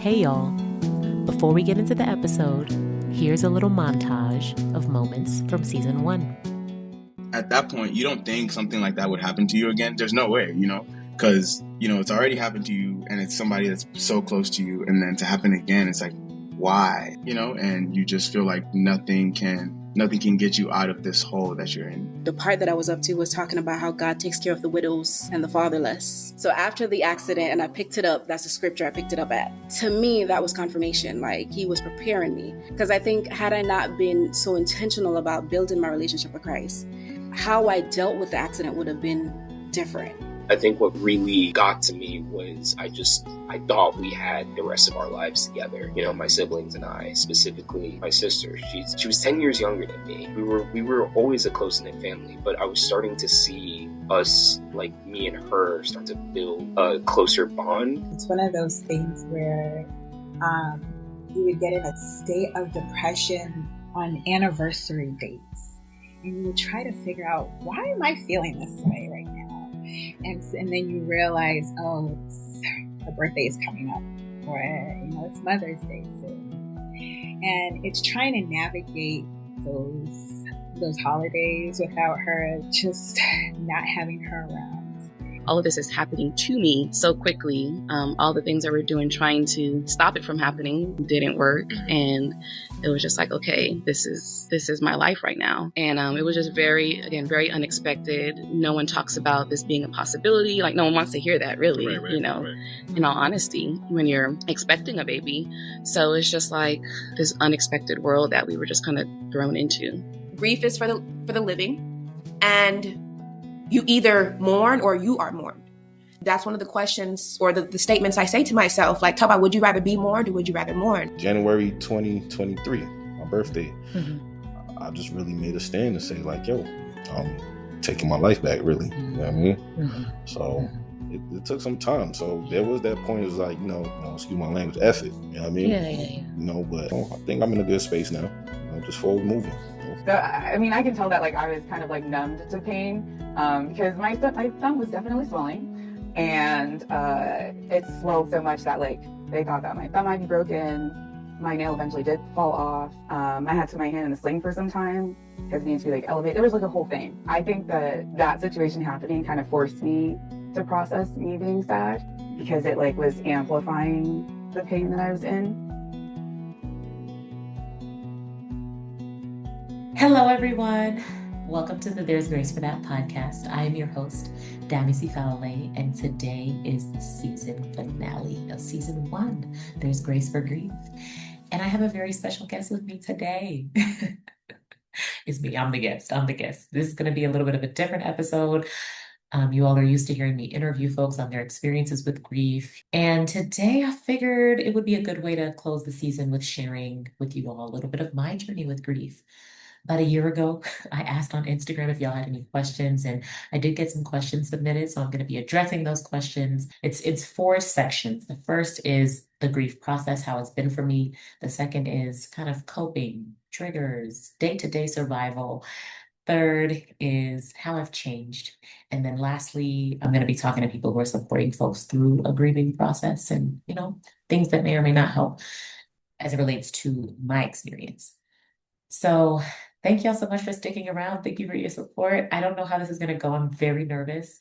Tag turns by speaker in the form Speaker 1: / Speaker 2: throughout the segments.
Speaker 1: Hey y'all, before we get into the episode, here's a little montage of moments from season 1.
Speaker 2: At that point, you don't think something like that would happen to you again. There's no way, because, it's already happened to you and it's somebody that's so close to you. And then to happen again, it's like, why, and you just feel like nothing can get you out of this hole that you're in.
Speaker 3: The part that I was up to was talking about how God takes care of the widows and the fatherless. So after the accident, and I picked it up, that's the scripture I picked it up at. To me, that was confirmation. Like, he was preparing me. Because I think had I not been so intentional about building my relationship with Christ, how I dealt with the accident would have been different.
Speaker 4: I think what really got to me was I thought we had the rest of our lives together. My siblings and I, specifically my sister, she was 10 years younger than me. We were always a close-knit family, but I was starting to see us, like me and her, start to build a closer bond.
Speaker 5: It's one of those things where you would get in a state of depression on anniversary dates, and you would try to figure out, why am I feeling this way right now? And then you realize, her birthday is coming up, or it's Mother's Day soon, and it's trying to navigate those holidays without her, just not having her around.
Speaker 6: All of this is happening to me so quickly. All the things that we're doing, trying to stop it from happening, didn't work. And it was just like, okay, this is my life right now. And it was just very unexpected. No one talks about this being a possibility. Like, no one wants to hear that, really, right. In all honesty, when you're expecting a baby. So it's just like this unexpected world that we were just kind of thrown into.
Speaker 7: Grief is for the living, and you either mourn or you are mourned. That's one of the questions or the statements I say to myself, like, Taba, would you rather be mourned or would you rather mourn?
Speaker 8: January 2023, my birthday, I just really made a stand to say, like, yo, I'm taking my life back, really. You know what I mean? Mm-hmm. So it took some time. So there was that point, it was like, excuse my language, effort. You know what I mean? Yeah. But I think I'm in a good space now. Just forward moving.
Speaker 9: So, I mean, I can tell that, like, I was kind of, like, numbed to pain because my thumb was definitely swelling, and it swelled so much that, like, they thought that my thumb might be broken. My nail eventually did fall off. I had to put my hand in a sling for some time because it needed to be, like, elevated. There was, like, a whole thing. I think that situation happening kind of forced me to process me being sad because it, like, was amplifying the pain that I was in.
Speaker 1: Hello, everyone. Welcome to the There's Grace for That podcast. I am your host, Dami Sifale, and today is the season finale of season 1, There's Grace for Grief. And I have a very special guest with me today. It's me. I'm the guest. This is going to be a little bit of a different episode. You all are used to hearing me interview folks on their experiences with grief. And today I figured it would be a good way to close the season with sharing with you all a little bit of my journey with grief. About a year ago, I asked on Instagram if y'all had any questions, and I did get some questions submitted, so I'm going to be addressing those questions. It's 4 sections. The first is the grief process, how it's been for me. The second is kind of coping, triggers, day-to-day survival. Third is how I've changed. And then lastly, I'm going to be talking to people who are supporting folks through a grieving process and, things that may or may not help as it relates to my experience. So thank y'all so much for sticking around. Thank you for your support. I don't know how this is going to go. I'm very nervous.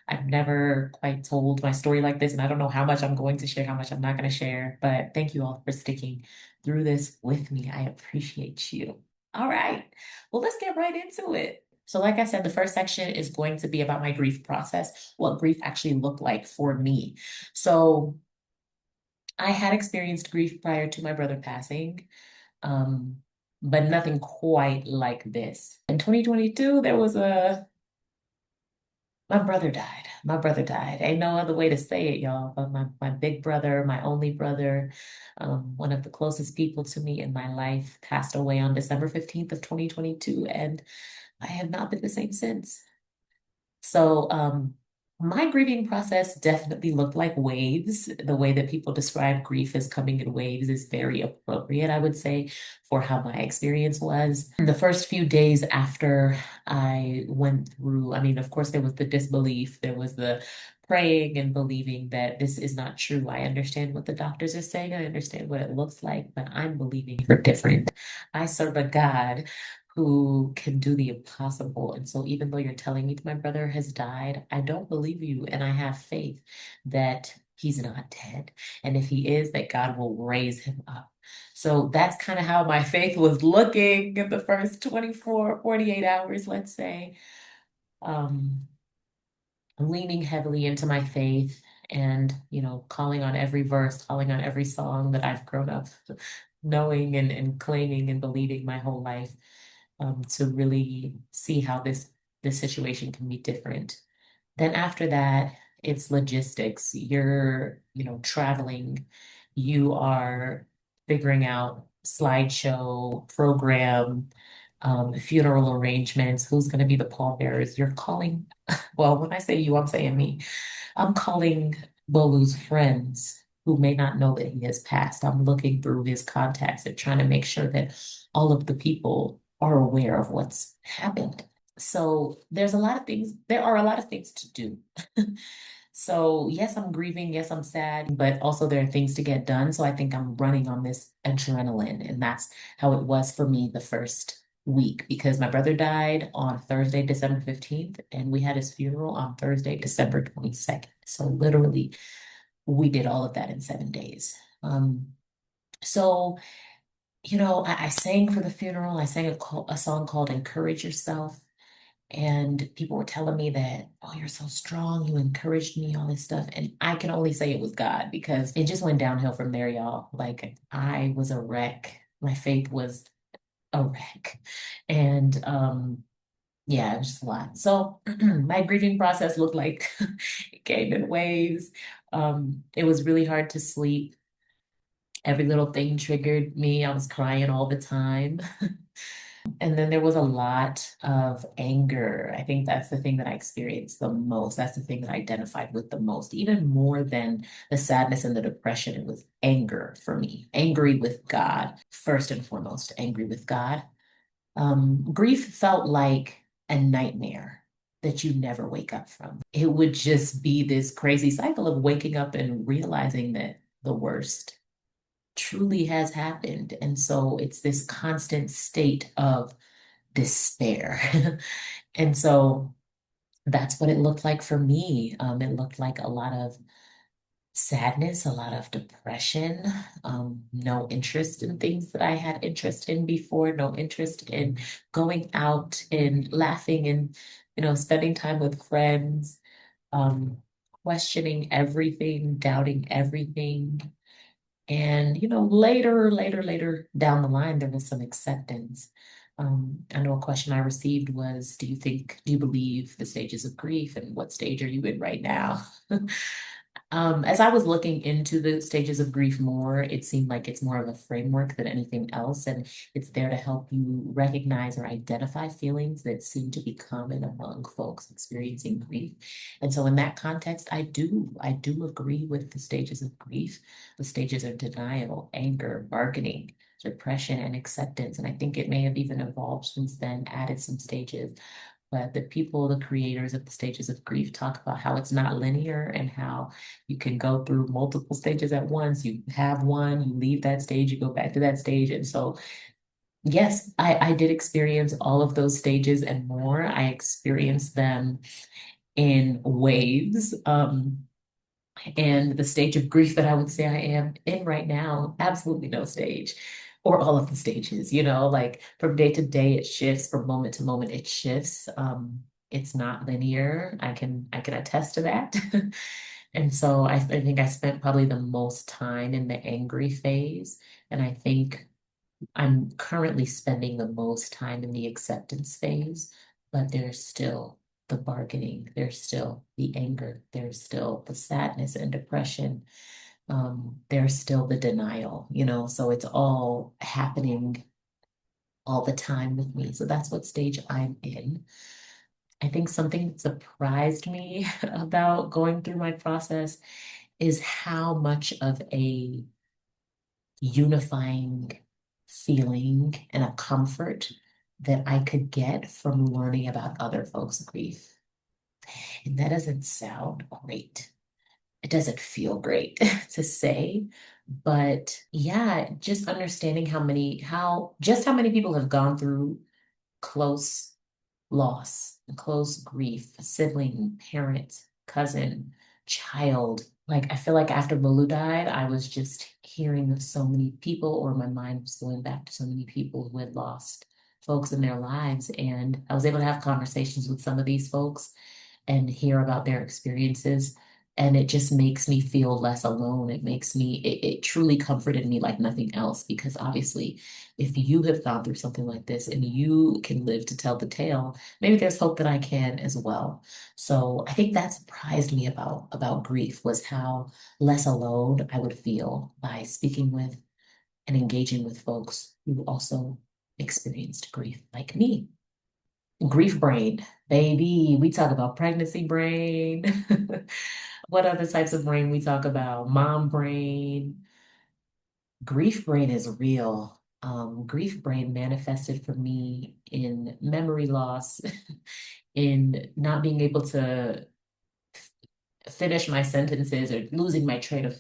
Speaker 1: I've never quite told my story like this, and I don't know how much I'm going to share, how much I'm not going to share. But thank you all for sticking through this with me. I appreciate you. All right. Well, let's get right into it. So like I said, the first section is going to be about my grief process, what grief actually looked like for me. So I had experienced grief prior to my brother passing. But nothing quite like this. In 2022, my brother died. Ain't no other way to say it, y'all. But my big brother, my only brother, one of the closest people to me in my life, passed away on December 15th of 2022, and I have not been the same since. So, my grieving process definitely looked like waves. The way that people describe grief as coming in waves is very appropriate, I would say, for how my experience was. The first few days after I went through, of course, there was the disbelief, there was the praying and believing that this is not true. I understand what the doctors are saying. I understand what it looks like, but I'm believing for different. I serve a God who can do the impossible. And so even though you're telling me that my brother has died, I don't believe you. And I have faith that he's not dead. And if he is, that God will raise him up. So that's kind of how my faith was looking in the first 24, 48 hours, let's say. Um, leaning heavily into my faith and, calling on every verse, calling on every song that I've grown up knowing and claiming and believing my whole life, to really see how this situation can be different. Then after that, it's logistics. You're, traveling, you are figuring out slideshow, program, funeral arrangements, who's going to be the pallbearers. You're calling, well, when I say you, I'm saying me. I'm calling Gbolu's friends who may not know that he has passed. I'm looking through his contacts and trying to make sure that all of the people are aware of what's happened. So there are a lot of things to do. So yes, I'm grieving, yes, I'm sad, but also there are things to get done. So I think I'm running on this adrenaline, and that's how it was for me the first week because my brother died on Thursday, December 15th, and we had his funeral on Thursday, December 22nd. So literally, we did all of that in 7 days. So I sang for the funeral. I sang a song called Encourage Yourself. And people were telling me that, oh, you're so strong. You encouraged me, all this stuff. And I can only say it was God because it just went downhill from there, y'all. Like I was a wreck. My faith was a wreck. And yeah, it was just a lot. So my grieving process looked like it came in waves. It was really hard to sleep. Every little thing triggered me. I was crying all the time. And then there was a lot of anger. I think that's the thing that I experienced the most. That's the thing that I identified with the most, even more than the sadness and the depression. It was anger for me, angry with God, first and foremost, angry with God. Grief felt like a nightmare that you never wake up from. It would just be this crazy cycle of waking up and realizing that the worst truly has happened. And so it's this constant state of despair. And so that's what it looked like for me. It looked like a lot of sadness, a lot of depression, no interest in things that I had interest in before, no interest in going out and laughing and, spending time with friends, um, questioning everything, doubting everything. And, later down the line, there was some acceptance. I know a question I received was, do you believe the stages of grief and what stage are you in right now? As I was looking into the stages of grief more, it seemed like it's more of a framework than anything else. And it's there to help you recognize or identify feelings that seem to be common among folks experiencing grief. And so in that context, I do agree with the stages of grief, the stages of denial, anger, bargaining, depression, and acceptance. And I think it may have even evolved since then, added some stages. But the people, the creators of the stages of grief, talk about how it's not linear and how you can go through multiple stages at once. You have one, you leave that stage, you go back to that stage. And so, yes, I did experience all of those stages and more. I experienced them in waves. And the stage of grief that I would say I am in right now, absolutely no stage or all of the stages, like from day to day, it shifts, from moment to moment, it shifts. It's not linear. I can attest to that. And so I think I spent probably the most time in the angry phase. And I think I'm currently spending the most time in the acceptance phase, but there's still the bargaining, there's still the anger, there's still the sadness and depression, there's still the denial, so it's all happening all the time with me. So that's what stage I'm in. I think something that surprised me about going through my process is how much of a unifying feeling and a comfort that I could get from learning about other folks' grief. And that doesn't sound great. It doesn't feel great to say, but yeah, just understanding how many people have gone through close loss, close grief, sibling, parent, cousin, child. Like, I feel like after Bolu died, I was just hearing of so many people, or my mind was going back to so many people who had lost folks in their lives. And I was able to have conversations with some of these folks and hear about their experiences. And it just makes me feel less alone. It truly comforted me like nothing else, because obviously, if you have gone through something like this and you can live to tell the tale, maybe there's hope that I can as well. So I think that surprised me about grief, was how less alone I would feel by speaking with and engaging with folks who also experienced grief like me. Grief brain, baby. We talk about pregnancy brain. What other types of brain we talk about? Mom brain. Grief brain is real. Grief brain manifested for me in memory loss, in not being able to finish my sentences or losing my train of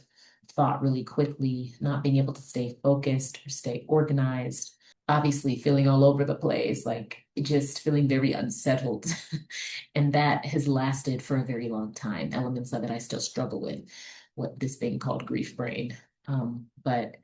Speaker 1: thought really quickly, not being able to stay focused or stay organized, obviously feeling all over the place, like just feeling very unsettled. And that has lasted for a very long time. Elements of it I still struggle with, what this thing called grief brain. But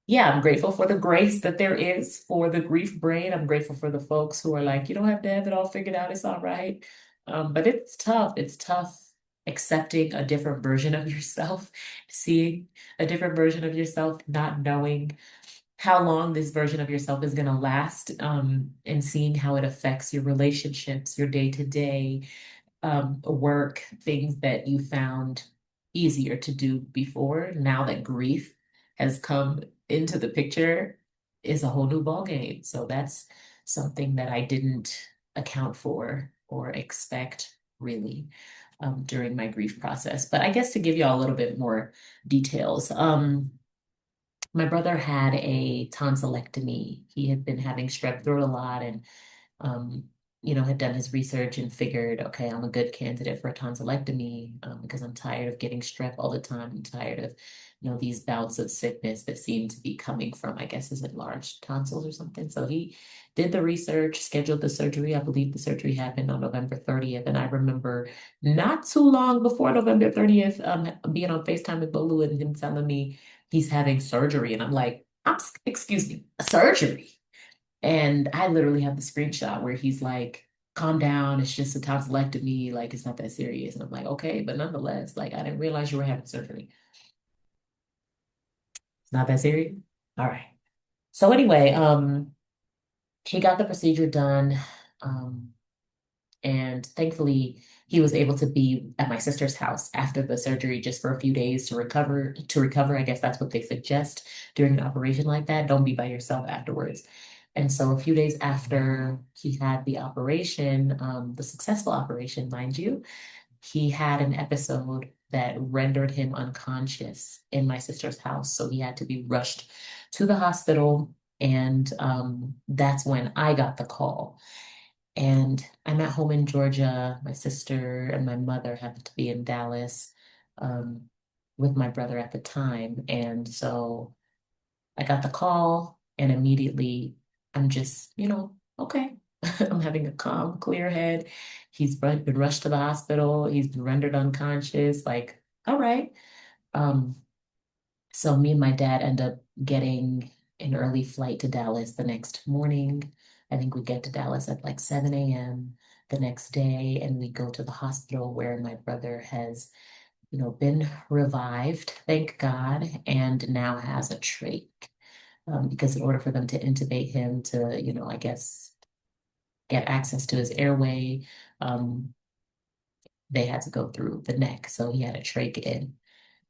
Speaker 1: yeah, I'm grateful for the grace that there is for the grief brain. I'm grateful for the folks who are like, you don't have to have it all figured out. It's all right. But it's tough. It's tough accepting a different version of yourself, seeing a different version of yourself, not knowing how long this version of yourself is going to last, and seeing how it affects your relationships, your day to day, work, things that you found easier to do before. Now that grief has come into the picture, is a whole new ballgame. So that's something that I didn't account for or expect really, during my grief process. But I guess to give you all a little bit more details, my brother had a tonsillectomy. He had been having strep throat a lot, and um, had done his research and figured, okay, I'm a good candidate for a tonsillectomy, because I'm tired of getting strep all the time. I'm tired of, these bouts of sickness that seem to be coming from, I guess, is it enlarged tonsils or something? So he did the research, scheduled the surgery. I believe the surgery happened on November 30th. And I remember not too long before November 30th, being on FaceTime with Gbolu and him telling me he's having surgery. And I'm like, excuse me, a surgery? And I literally have the screenshot where he's like, calm down, it's just a tonsillectomy, like it's not that serious. And I'm like, okay, but nonetheless, like I didn't realize you were having surgery. It's not that serious? All right. So anyway, he got the procedure done. Um, and thankfully he was able to be at my sister's house after the surgery just for a few days to recover. I guess that's what they suggest during an operation like that. Don't be by yourself afterwards. And so a few days after he had the operation, the successful operation, mind you, he had an episode that rendered him unconscious in my sister's house. So he had to be rushed to the hospital. And that's when I got the call. And I'm at home in Georgia. My sister and my mother happened to be in Dallas, um, with my brother at the time. And so I got the call, and immediately I'm just, okay. I'm having a calm, clear head. He's been rushed to the hospital. He's been rendered unconscious. Like, all right. Um, so me and my dad end up getting an early flight to Dallas the next morning. I think we get to Dallas at like 7 a.m. the next day, and we go to the hospital where my brother has, been revived, thank God, and now has a trach. Because in order for them to intubate him to, I guess, get access to his airway, um, they had to go through the neck. So he had a trach in.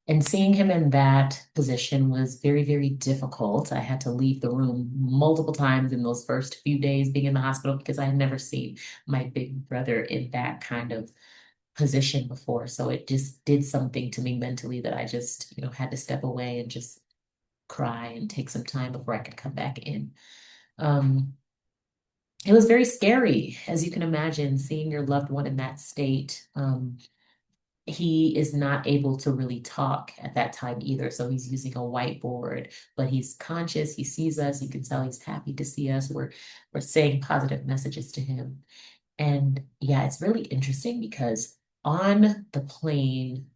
Speaker 1: And seeing him in that position was very, very difficult. I had to leave the room multiple times in those first few days being in the hospital, because I had never seen my big brother in that kind of position before. So it just did something to me mentally that I just, had to step away and just cry and take some time before I could come back in. Um, it was very scary, as you can imagine, seeing your loved one in that state. He is not able to really talk at that time either. So he's using a whiteboard, but he's conscious. He sees us. You can tell he's happy to see us. We're saying positive messages to him. And yeah, it's really interesting because on the plane,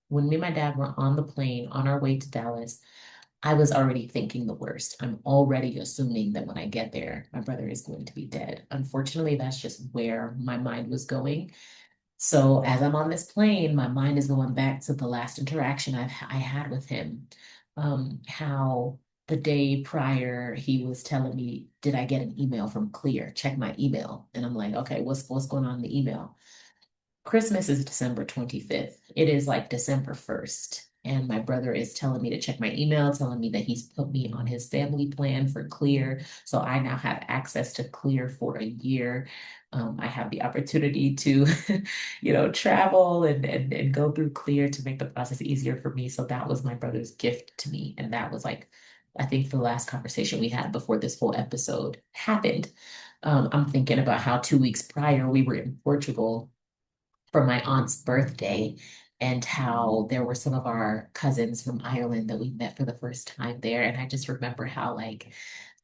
Speaker 1: when me and my dad were on the plane on our way to Dallas, I was already thinking the worst. I'm already assuming that when I get there, my brother is going to be dead. Unfortunately, that's just where my mind was going. So as I'm on this plane, my mind is going back to the last interaction I had with him. How the day prior he was telling me, "Did I get an email from Clear? Check my email." And I'm like, "Okay, what's going on in the email?" Christmas is December 25th. It is like December 1st. And my brother is telling me to check my email, telling me that he's put me on his family plan for Clear. So I now have access to Clear for a year. I have the opportunity to, travel and go through Clear to make the process easier for me. So that was my brother's gift to me. And that was like, I think the last conversation we had before this whole episode happened. I'm thinking about how 2 weeks prior we were in Portugal for my aunt's birthday and how there were some of our cousins from Ireland that we met for the first time there. And I just remember how like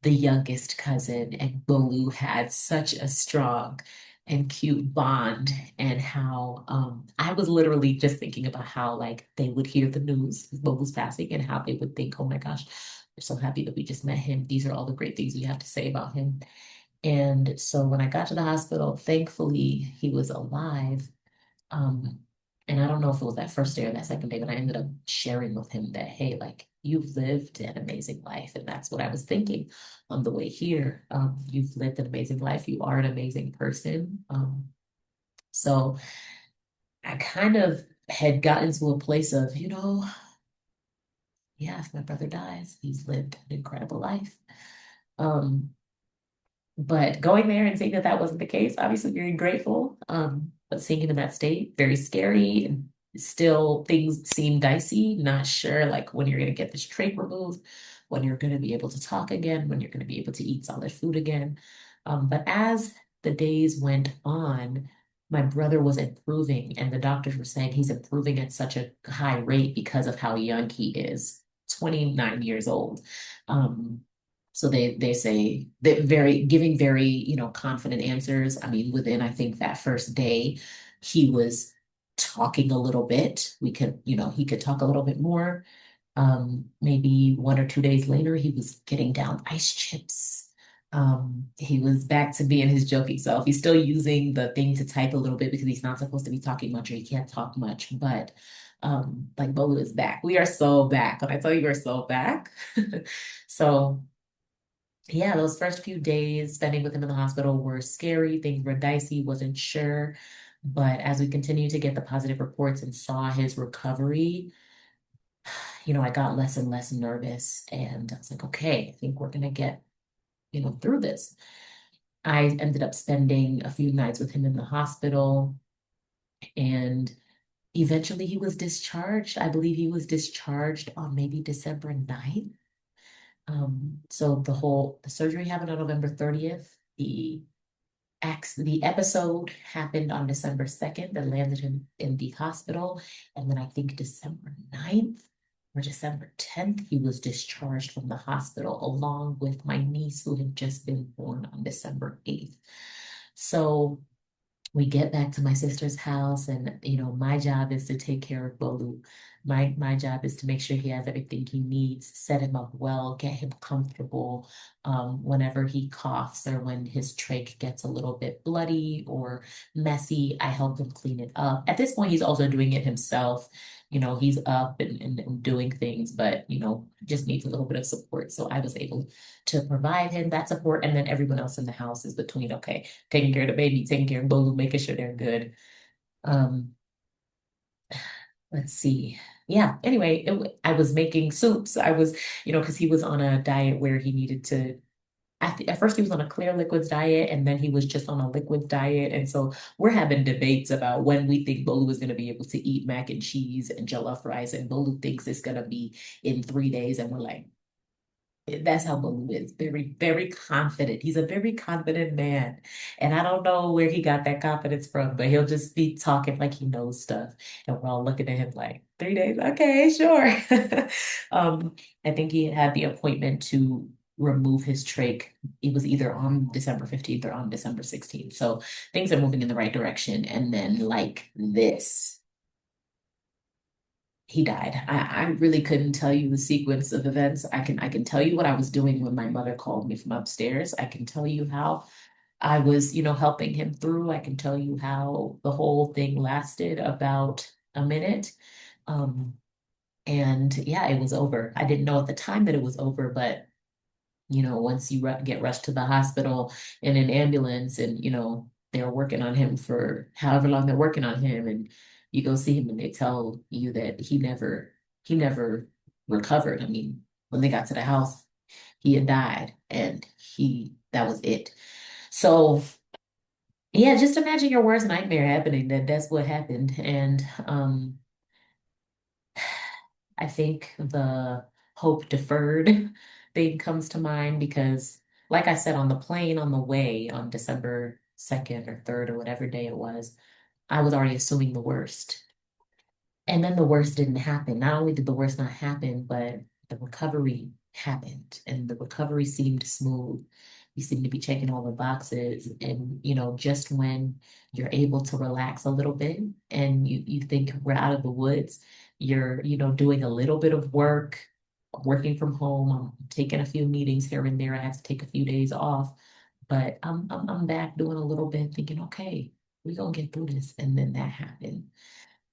Speaker 1: the youngest cousin and Gbolu had such a strong and cute bond and how I was literally just thinking about how like they would hear the news of Gbolu's passing and how they would think, oh my gosh, we're so happy that we just met him. These are all the great things we have to say about him. And so when I got to the hospital, thankfully he was alive. um, and I don't know if it was that first day or that second day, but I ended up sharing with him that, hey, like you've lived an amazing life. And that's what I was thinking on the way here. You've lived an amazing life. You are an amazing person. So I kind of had gotten to a place of, yeah, if my brother dies, he's lived an incredible life. Um, But going there and seeing that that wasn't the case, obviously very grateful. But seeing him in that state, very scary. And still things seem dicey, not sure like when you're going to get this trach removed, when you're going to be able to talk again, when you're going to be able to eat solid food again. But as the days went on, my brother was improving, and the doctors were saying he's improving at such a high rate because of how young he is, 29 years old. Um, so they say that very giving very, confident answers. I mean, within I think that first day, he was talking a little bit. He could talk a little bit more. Maybe 1 or 2 days later, he was getting down ice chips. He was back to being his joking self. He's still using the thing to type a little bit because he's not supposed to be talking much or he can't talk much. But like Bolu is back. We are so back. When I tell you we're so back. So yeah, those first few days spending with him in the hospital were scary. Things were dicey, wasn't sure. But as we continued to get the positive reports and saw his recovery, I got less and less nervous. And I was like, okay, I think we're going to get, through this. I ended up spending a few nights with him in the hospital. And eventually he was discharged. I believe he was discharged on maybe December 9th. So the surgery happened on November 30th. The episode happened on December 2nd that landed him in the hospital. And then I think December 9th or December 10th, he was discharged from the hospital along with my niece who had just been born on December 8th. So we get back to my sister's house and my job is to take care of Bolu. My job is to make sure he has everything he needs, set him up well, get him comfortable. Whenever he coughs or when his trach gets a little bit bloody or messy, I help him clean it up. At this point, he's also doing it himself. He's up and doing things, but just needs a little bit of support. So I was able to provide him that support. And then everyone else in the house is between, okay, taking care of the baby, taking care of Bolu, making sure they're good. Um, let's see. Yeah, anyway, I was making soups. I was, because he was on a diet where he needed to, at first he was on a clear liquids diet and then he was just on a liquids diet. And so we're having debates about when we think Bolu is going to be able to eat mac and cheese and jollof rice. And Bolu thinks it's going to be in 3 days. And we're like, That's how Gbolu is. Very, very confident. He's a very confident man. And I don't know where he got that confidence from, but he'll just be talking like he knows stuff. And we're all looking at him like, 3 days, okay, sure. I think he had the appointment to remove his trach. It was either on December 15th or on December 16th. So things are moving in the right direction. And then like this, he died. I really couldn't tell you the sequence of events. I can tell you what I was doing when my mother called me from upstairs. I can tell you how I was, helping him through. I can tell you how the whole thing lasted about a minute. Um, and yeah, it was over. I didn't know at the time that it was over, but once you get rushed to the hospital in an ambulance and, they're working on him for however long they're working on him and you go see him and they tell you that he never recovered. I mean, when they got to the house, he had died and that was it. So yeah, just imagine your worst nightmare happening, that's what happened. And I think the hope deferred thing comes to mind because, like I said, on the plane on the way on December 2nd or 3rd or whatever day it was, I was already assuming the worst. And then the worst didn't happen. Not only did the worst not happen, but the recovery happened and the recovery seemed smooth. You seem to be checking all the boxes. And, just when you're able to relax a little bit and you think we're out of the woods, you're, doing a little bit of work, working from home. I'm taking a few meetings here and there. I have to take a few days off, but I'm back doing a little bit thinking, okay, we're gonna get through this. And then that happened.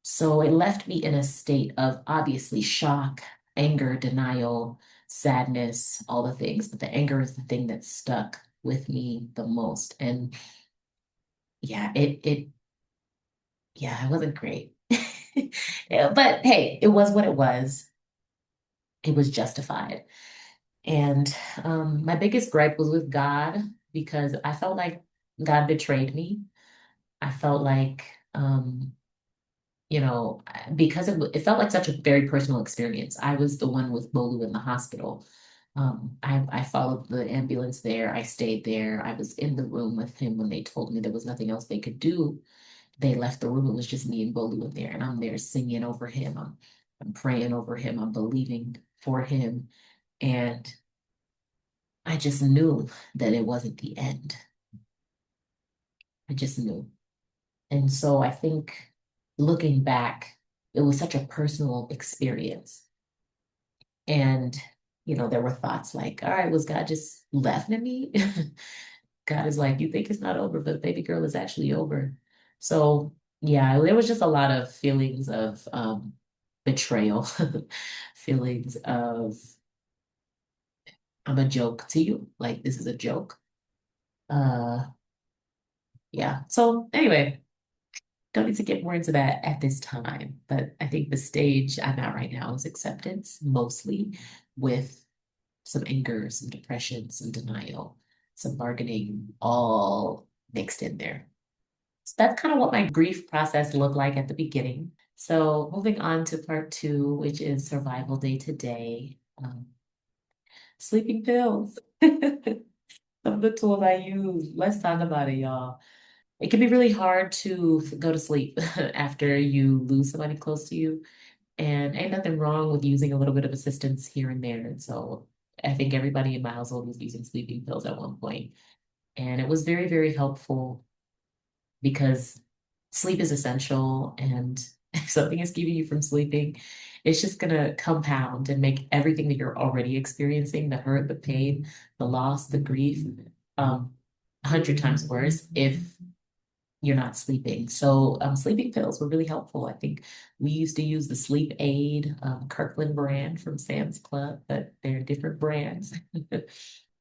Speaker 1: So it left me in a state of obviously shock, anger, denial, sadness, all the things. But the anger is the thing that stuck with me the most. And yeah, it wasn't great. Yeah, but hey, it was what it was. It was justified. And my biggest gripe was with God because I felt like God betrayed me. I felt like you know, because it felt like such a very personal experience. I was the one with Bolu in the hospital. I followed the ambulance there. I stayed there. I was in the room with him when they told me there was nothing else they could do. They left the room. It was just me and Bolu in there, and I'm there singing over him. I'm praying over him. I'm believing for him, and I just knew that it wasn't the end. I just knew. And so I think looking back, it was such a personal experience. And, there were thoughts like, all right, was God just laughing at me? God is like, you think it's not over, but baby girl, is actually over. So, yeah, there was just a lot of feelings of betrayal, feelings of, I'm a joke to you. Like, this is a joke. Uh, yeah. So, anyway, don't need to get more into that at this time, but I think the stage I'm at right now is acceptance, mostly with some anger, some depression, some denial, some bargaining, all mixed in there. So that's kind of what my grief process looked like at the beginning. So moving on to part two, which is survival day to day. Sleeping pills. Some of the tools I use. Let's talk about it, y'all. It can be really hard to go to sleep after you lose somebody close to you. And ain't nothing wrong with using a little bit of assistance here and there. And so I think everybody in my household was using sleeping pills at one point. And it was very, very helpful because sleep is essential. And if something is keeping you from sleeping, it's just going to compound and make everything that you're already experiencing, the hurt, the pain, the loss, the grief, 100 times worse if you're not sleeping. So sleeping pills were really helpful. I think we used to use the Sleep Aid Kirkland brand from Sam's Club, but they're different brands.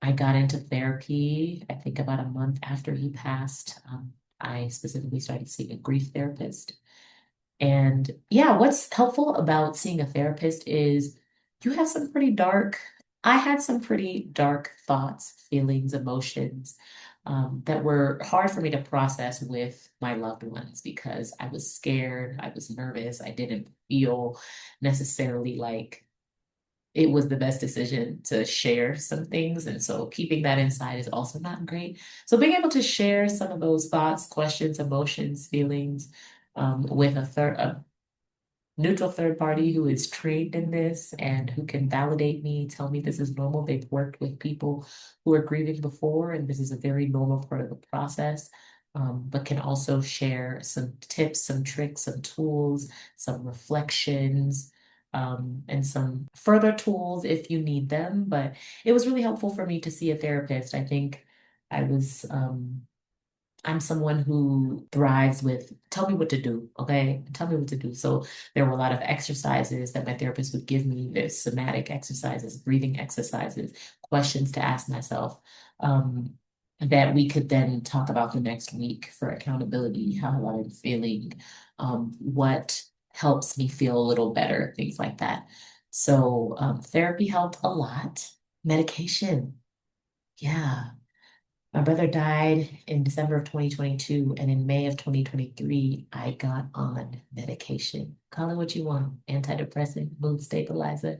Speaker 1: I got into therapy, I think about a month after he passed. I specifically started seeing a grief therapist. And yeah, what's helpful about seeing a therapist is you have some pretty dark, I had some pretty dark thoughts, feelings, emotions that were hard for me to process with my loved ones because I was scared, I was nervous, I didn't feel necessarily like it was the best decision to share some things. And so keeping that inside is also not great. So being able to share some of those thoughts, questions, emotions, feelings with a neutral third party who is trained in this and who can validate me, tell me this is normal. They've worked with people who are grieving before, and this is a very normal part of the process. But can also share some tips, some tricks, some tools, some reflections, and some further tools if you need them. But it was really helpful for me to see a therapist. I think I was I'm someone who thrives with tell me what to do, okay? Tell me what to do. So there were a lot of exercises that my therapist would give me. There's somatic exercises, breathing exercises, questions to ask myself, that we could then talk about the next week for accountability, how I'm feeling, what helps me feel a little better, things like that. So therapy helped a lot. Medication, yeah. My brother died in December of 2022, and in May of 2023, I got on medication. Call it what you want, antidepressant, mood stabilizer,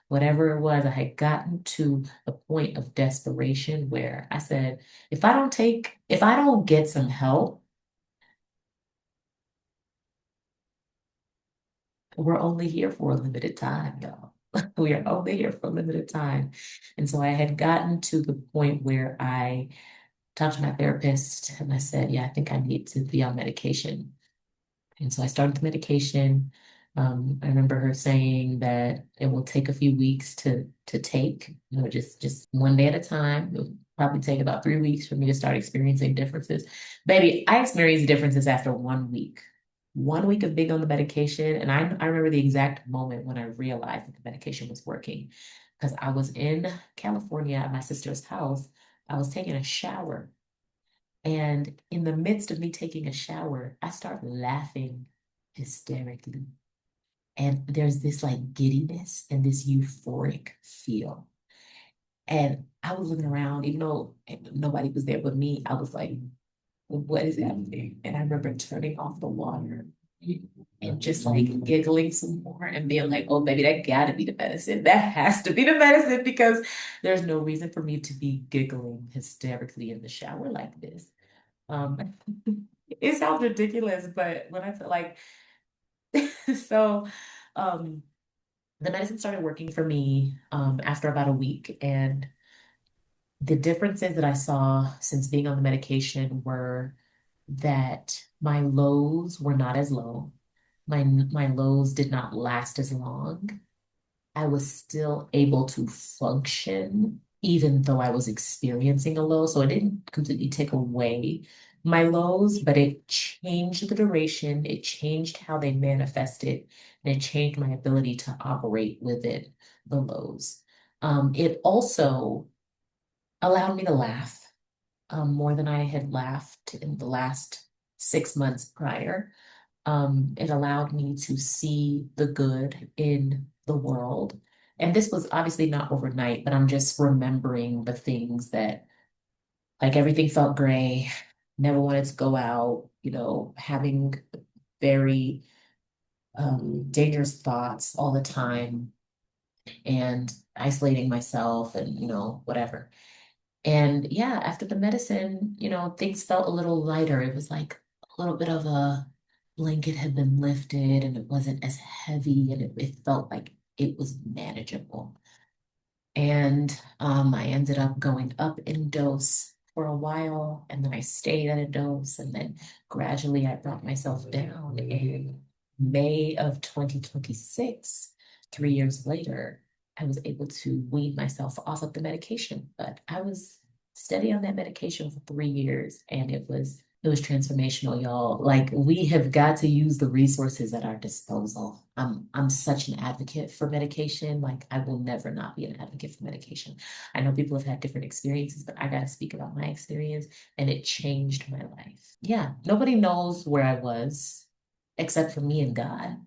Speaker 1: whatever it was. I had gotten to the point of desperation where I said, if I don't get some help, we're only here for a limited time, y'all. We are only here for a limited time. And so I had gotten to the point where I talked to my therapist and I said, yeah, I think I need to be on medication. And so I started the medication. I remember her saying that it will take a few weeks to take, just one day at a time. It would probably take about 3 weeks for me to start experiencing differences. Baby, I experienced differences after 1 week. 1 week of being on the medication. And I remember the exact moment when I realized that the medication was working. Because I was in California at my sister's house. I was taking a shower. And in the midst of me taking a shower, I start laughing hysterically. And there's this like giddiness and this euphoric feel. And I was looking around, even though nobody was there but me, I was like, what is happening? And I remember turning off the water and just like giggling some more and being like, oh, baby, that gotta be the medicine. That has to be the medicine because there's no reason for me to be giggling hysterically in the shower like this. Um, it sounds ridiculous, but when I feel like so the medicine started working for me after about a week, and the differences that I saw since being on the medication were that my lows were not as low. My lows did not last as long. I was still able to function even though I was experiencing a low. So it didn't completely take away my lows, but it changed the duration, it changed how they manifested, and it changed my ability to operate within the lows. It also allowed me to laugh more than I had laughed in the last 6 months prior. It allowed me to see the good in the world. And this was obviously not overnight, but I'm just remembering the things that, like, everything felt gray, never wanted to go out, having very dangerous thoughts all the time and isolating myself and, whatever. And yeah, after the medicine, things felt a little lighter. It was like a little bit of a blanket had been lifted and it wasn't as heavy and it felt like it was manageable. And I ended up going up in dose for a while, and then I stayed at a dose, and then gradually I brought myself down. In May of 2026, 3 years later, I was able to wean myself off of the medication. But I was steady on that medication for 3 years, and it was transformational, y'all. Like, we have got to use the resources at our disposal. I'm such an advocate for medication. Like, I will never not be an advocate for medication. I know people have had different experiences, but I gotta speak about my experience, and it changed my life. Yeah, nobody knows where I was except for me and God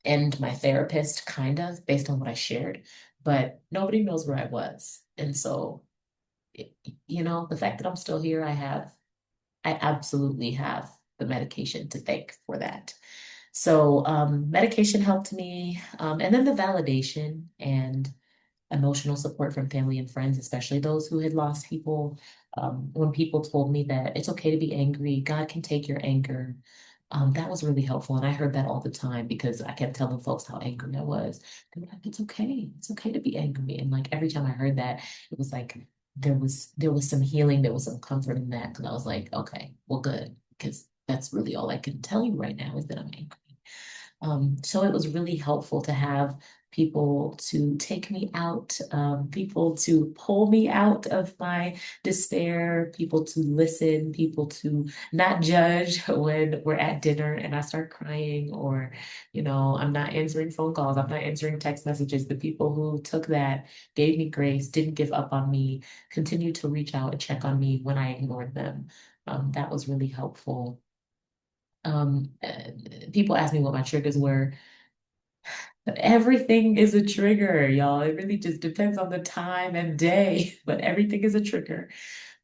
Speaker 1: and my therapist, kind of, based on what I shared, but nobody knows where I was. And so, the fact that I'm still here, I absolutely have the medication to thank for that. So medication helped me, and then the validation and emotional support from family and friends, especially those who had lost people. When people told me that it's okay to be angry, God can take your anger. That was really helpful. And I heard that all the time because I kept telling folks how angry I was. They were like, it's okay. It's okay to be angry. And like every time I heard that, it was like there was some healing, there was some comfort in that. Because I was like, okay, well, good. Because that's really all I can tell you right now is that I'm angry. So it was really helpful to have people to take me out, people to pull me out of my despair, people to listen, people to not judge when we're at dinner and I start crying, or, I'm not answering phone calls, I'm not answering text messages. The people who took that, gave me grace, didn't give up on me, continued to reach out and check on me when I ignored them. That was really helpful. Um, uh, People ask me what my triggers were. Everything is a trigger, y'all. It really just depends on the time and day, but everything is a trigger.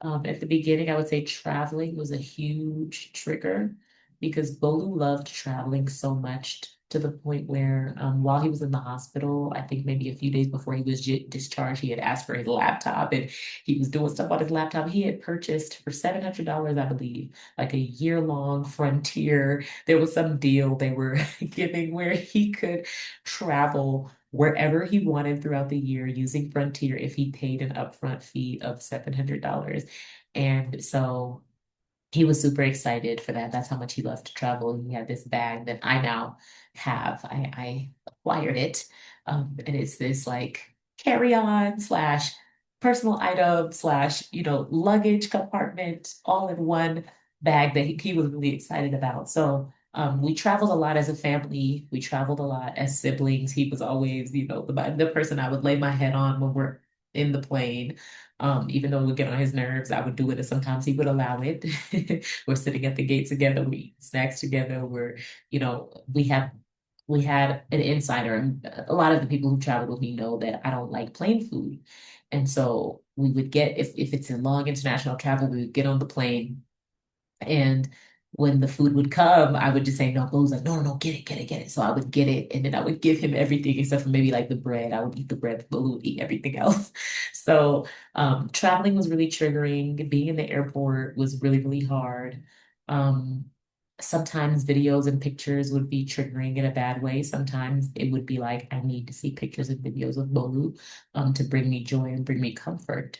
Speaker 1: At the beginning, I would say traveling was a huge trigger because Bolu loved traveling so much to the point where, while he was in the hospital, I think maybe a few days before he was discharged, he had asked for his laptop and he was doing stuff on his laptop. He had purchased for $700, I believe, like a year-long Frontier. There was some deal they were giving where he could travel wherever he wanted throughout the year using Frontier if he paid an upfront fee of $700. And so he was super excited for that. That's how much he loved to travel. He had this bag that I now have. I acquired it. And it's this like carry-on slash personal item slash, luggage compartment all in one bag that he was really excited about. So we traveled a lot as a family. We traveled a lot as siblings. He was always, the person I would lay my head on when we're in the plane. Even though it would get on his nerves, I would do it, and sometimes he would allow it. We're sitting at the gate together, we eat snacks together, we had an insider, and a lot of the people who traveled with me know that I don't like plane food. And so we would get, if it's a long international travel, we would get on the plane, and when the food would come, I would just say, no, Bo's like, no, no, no, get it, get it, get it. So I would get it, and then I would give him everything except for maybe like the bread. I would eat the bread, but Bo would eat everything else. So traveling was really triggering. Being in the airport was really, really hard. Um, Sometimes videos and pictures would be triggering in a bad way. Sometimes it would be like, I need to see pictures and videos of Bolu to bring me joy and bring me comfort.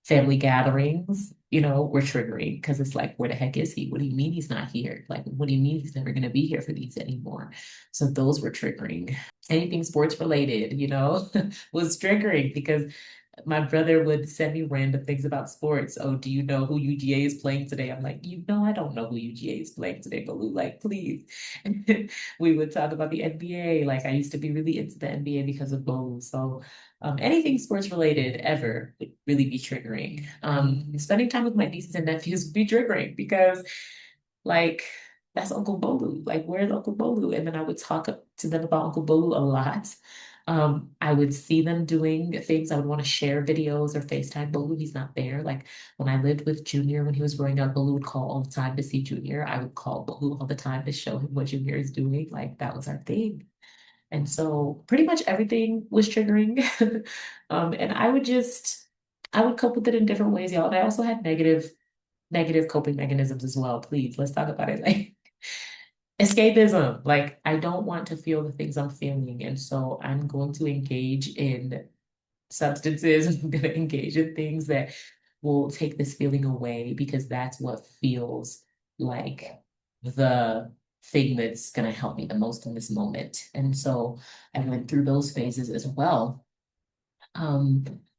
Speaker 1: Family gatherings, were triggering because it's like, where the heck is he? What do you mean he's not here? Like, what do you mean he's never going to be here for these anymore? So those were triggering. Anything sports related, was triggering because my brother would send me random things about sports. Oh, do you know who UGA is playing today? I'm like, I don't know who UGA is playing today, but like, please. And we would talk about the NBA. Like, I used to be really into the NBA because of Bolu. So anything sports related ever would really be triggering. Spending time with my nieces and nephews would be triggering because, like, that's Uncle Bolu. Like, where's Uncle Bolu? And then I would talk to them about Uncle Bolu a lot. I would see them doing things. I would want to share videos or FaceTime Bolu. He's not there. Like when I lived with Junior when he was growing up, Bolu would call all the time to see Junior. I would call Bolu all the time to show him what Junior is doing. Like that was our thing. And so pretty much everything was triggering. And I would cope with it in different ways, y'all. And I also had negative coping mechanisms as well. Please, let's talk about it. Like escapism. Like I don't want to feel the things I'm feeling. And so I'm going to engage in substances. I'm going to engage in things that will take this feeling away because that's what feels like the thing that's going to help me the most in this moment. And so I went through those phases as well.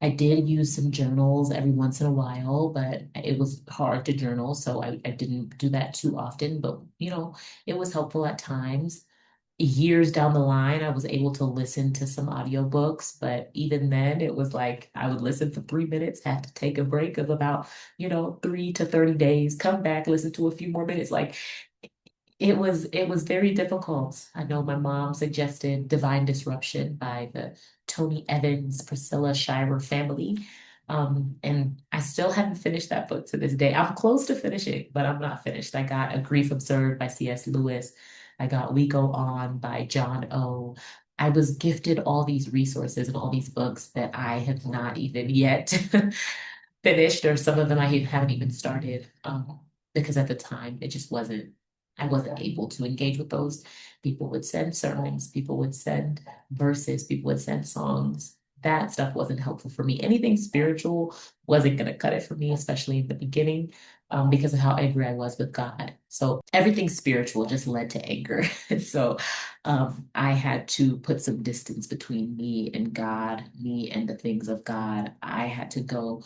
Speaker 1: I did use some journals every once in a while, but it was hard to journal, so I didn't do that too often. But it was helpful at times. Years down the line, I was able to listen to some audiobooks, but even then, it was like I would listen for 3 minutes, have to take a break of about 3 to 30 days, come back, listen to a few more minutes. Like it was very difficult. I know my mom suggested Divine Disruption by the Tony Evans, Priscilla Shirer family. And I still haven't finished that book to this day. I'm close to finishing, but I'm not finished. I got A Grief Observed by C.S. Lewis. I got We Go On by John O. I was gifted all these resources and all these books that I have not even yet finished, or some of them I haven't even started, because at the time it just wasn't, I wasn't able to engage with those. People would send sermons, people would send verses, people would send songs. That stuff wasn't helpful for me. Anything spiritual wasn't going to cut it for me, especially in the beginning, because of how angry I was with God. So everything spiritual just led to anger. So I had to put some distance between me and God, me and the things of God. I had to go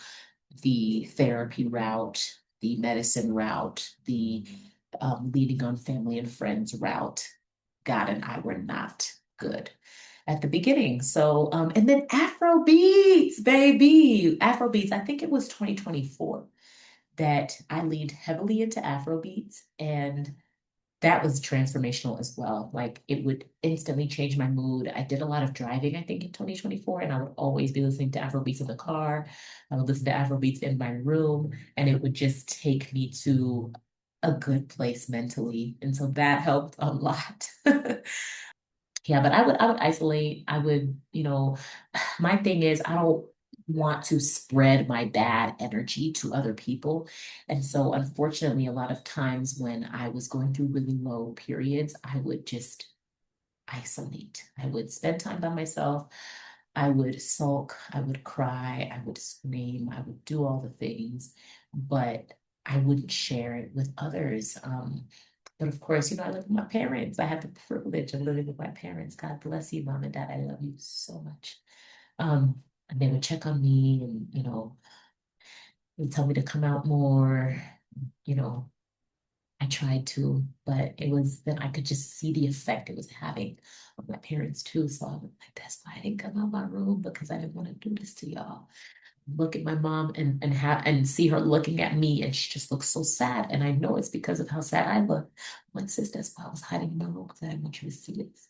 Speaker 1: the therapy route, the medicine route, the leaning on family and friends route. God and I were not good at the beginning. So, and then Afrobeats, baby. Afrobeats, I think it was 2024 that I leaned heavily into Afrobeats, and that was transformational as well. Like it would instantly change my mood. I did a lot of driving, I think, in 2024, and I would always be listening to Afrobeats in the car. I would listen to Afrobeats in my room, and it would just take me to a good place mentally. And so that helped a lot. Yeah, but I would isolate. I would, my thing is I don't want to spread my bad energy to other people. And so unfortunately, a lot of times when I was going through really low periods, I would just isolate. I would spend time by myself. I would sulk, I would cry, I would scream, I would do all the things, but I wouldn't share it with others. But of course, I live with my parents. I have the privilege of living with my parents. God bless you, mom and dad. I love you so much. And they would check on me and, would tell me to come out more. You know, I tried to, but it was then I could just see the effect it was having on my parents too. So I was like, that's why I didn't come out of my room, because I didn't want to do this to y'all. Look at my mom and see her looking at me, and she just looks so sad. And I know it's because of how sad I look. I'm like, sis, that's why I was hiding in my room, because I didn't want you to see this.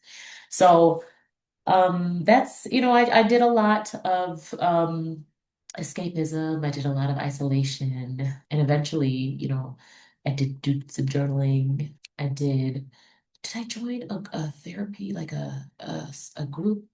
Speaker 1: So that's, I did a lot of escapism. I did a lot of isolation, and eventually, I did do some journaling. Did I join a therapy, like a group?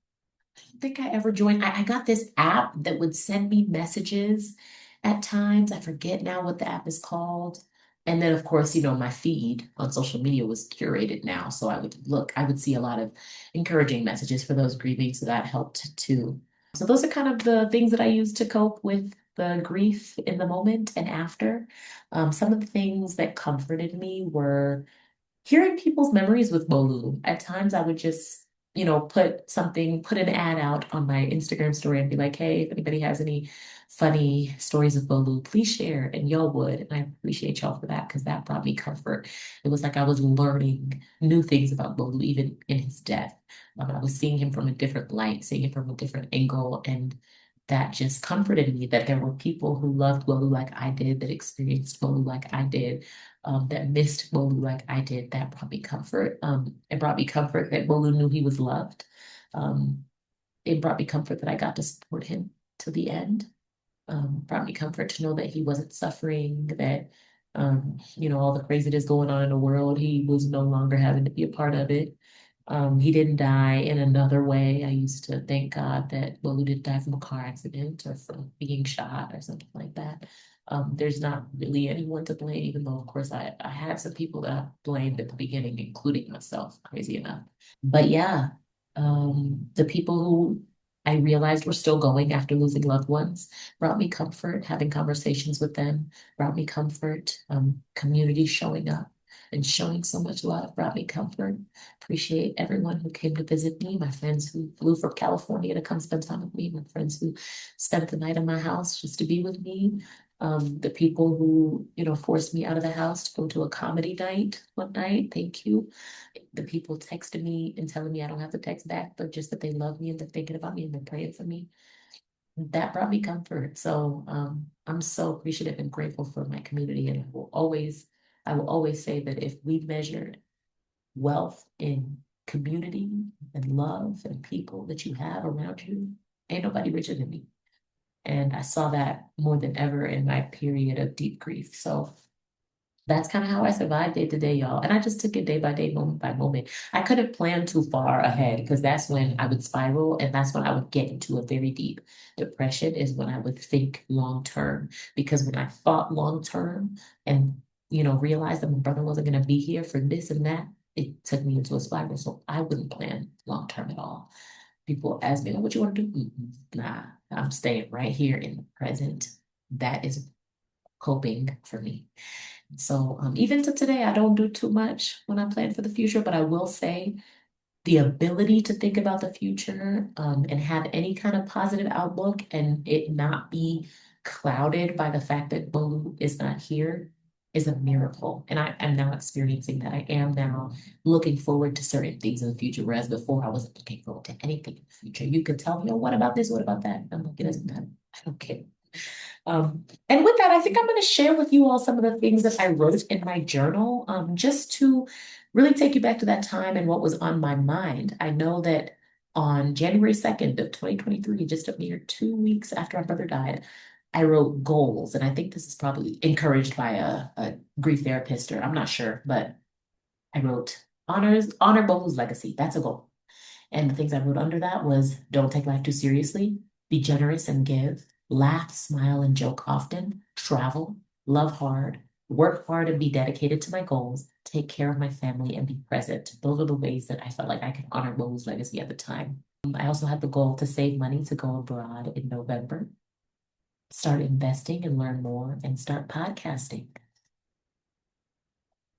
Speaker 1: I don't think I ever joined. I got this app that would send me messages at times. I forget now what the app is called. And then, of course, my feed on social media was curated now. So I would see a lot of encouraging messages for those grieving. So that helped too. So those are kind of the things that I use to cope with the grief in the moment and after. Some of the things that comforted me were hearing people's memories with Gbolu. At times I would just, put an ad out on my Instagram story and be like, hey, if anybody has any funny stories of Gbolu, please share. And y'all would. And I appreciate y'all for that, because that brought me comfort. It was like I was learning new things about Gbolu, even in his death. I was seeing him from a different light, seeing him from a different angle. And that just comforted me that there were people who loved Gbolu like I did, that experienced Gbolu like I did, that missed Bolu like I did. That brought me comfort. It brought me comfort that Bolu knew he was loved. Um, it brought me comfort that I got to support him to the end. Brought me comfort to know that he wasn't suffering, that, all the craziness going on in the world, he was no longer having to be a part of it. He didn't die in another way. I used to thank God that Bolu didn't die from a car accident or from being shot or something like that. There's not really anyone to blame, even though, of course, I had some people that I blamed at the beginning, including myself, crazy enough. But yeah, the people who I realized were still going after losing loved ones brought me comfort. Having conversations with them brought me comfort. Community showing up and showing so much love brought me comfort. Appreciate everyone who came to visit me, my friends who flew from California to come spend time with me, my friends who spent the night in my house just to be with me. The people who, forced me out of the house to go to a comedy night one night. Thank you. The people texting me and telling me I don't have to text back, but just that they love me and they're thinking about me and they're praying for me. That brought me comfort. So I'm so appreciative and grateful for my community. And I will always say that if we measured wealth in community and love and people that you have around you, ain't nobody richer than me. And I saw that more than ever in my period of deep grief. So that's kind of how I survived day to day, y'all. And I just took it day by day, moment by moment. I couldn't plan too far ahead because that's when I would spiral and that's when I would get into a very deep depression, is when I would think long term. Because when I thought long term and, realized that my brother wasn't going to be here for this and that, it took me into a spiral. So I wouldn't plan long term at all. People ask me, "Oh, what you want to do?" Nah, I'm staying right here in the present. That is coping for me. So even to today, I don't do too much when I plan for the future, but I will say the ability to think about the future and have any kind of positive outlook and it not be clouded by the fact that Gbolu is not here is a miracle. And I am now experiencing that. I am now looking forward to certain things in the future, whereas before I wasn't looking forward to anything in the future. You could tell me, "Oh, what about this? What about that?" I'm like, it doesn't matter. I don't care. And with that, I think I'm going to share with you all some of the things that I wrote in my journal, just to really take you back to that time and what was on my mind. I know that on January 2nd of 2023, just a mere 2 weeks after my brother died, I wrote goals. And I think this is probably encouraged by a grief therapist, or I'm not sure, but I wrote honor Gbolu's legacy. That's a goal. And the things I wrote under that was don't take life too seriously, be generous and give, laugh, smile, and joke often, travel, love hard, work hard and be dedicated to my goals, take care of my family and be present. Those are the ways that I felt like I could honor Gbolu's legacy at the time. I also had the goal to save money to go abroad in November, start investing and learn more, and start podcasting.